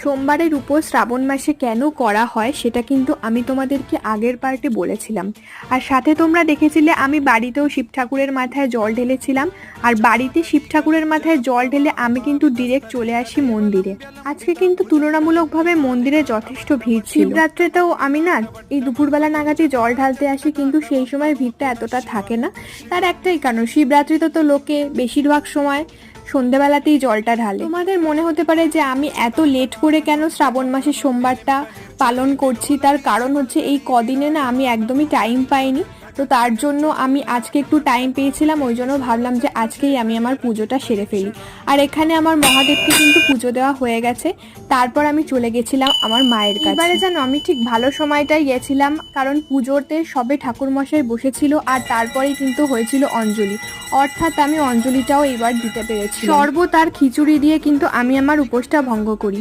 সোমবারের উপোস শ্রাবণ মাসে কেন করা হয় সেটা কিন্তু আমি তোমাদেরকে আগের পার্টে বলেছিলাম। আর সাথে তোমরা দেখেছিলে আমি বাড়িতেও শিব ঠাকুরের মাথায় জল ঢেলেছিলাম। আর বাড়িতে শিব ঠাকুরের মাথায় জল ঢেলে আমি কিন্তু ডিরেক্ট চলে আসি মন্দিরে। আজকে কিন্তু তুলনামূলকভাবে মন্দিরে যথেষ্ট ভিড় ছিল। শিবরাত্রিতেও আমি না এই দুপুরবেলা নাগাদই জল ঢালতে আসি, কিন্তু সেই সময় ভিড়টা এতটা থাকে না। তার একটাই কারণ, শিবরাত্রিতে তো লোকে বেশিরভাগ সময় সন্ধ্যেবেলাতেই জলটা ঢালে। তোমাদের মনে হতে পারে যে আমি এত লেট করে কেন শ্রাবণ মাসের সোমবারটা পালন করছি। তার কারণ হচ্ছে এই কদিনে না আমি একদমই টাইম পাইনি, তো তার জন্য আমি আজকে একটু টাইম পেয়েছিলাম, ওই জন্য ভাবলাম যে আজকেই আমি আমার পুজোটা সেরে ফেলি। আর এখানে আমার মহাদেবকে কিন্তু পুজো দেওয়া হয়ে গেছে। তারপর আমি চলে গেছিলাম আমার মায়ের কাছে। এবারে জানো আমি ঠিক ভালো সময়টাই গেছিলাম, কারণ পুজোতে সবে ঠাকুরমশাই বসেছিল আর তারপরেই কিন্তু হয়েছিল অঞ্জলি, অর্থাৎ আমি অঞ্জলিটাও এবার দিতে পেরেছি। শরবত আর খিচুড়ি দিয়ে কিন্তু আমি আমার উপোসটা ভঙ্গ করি।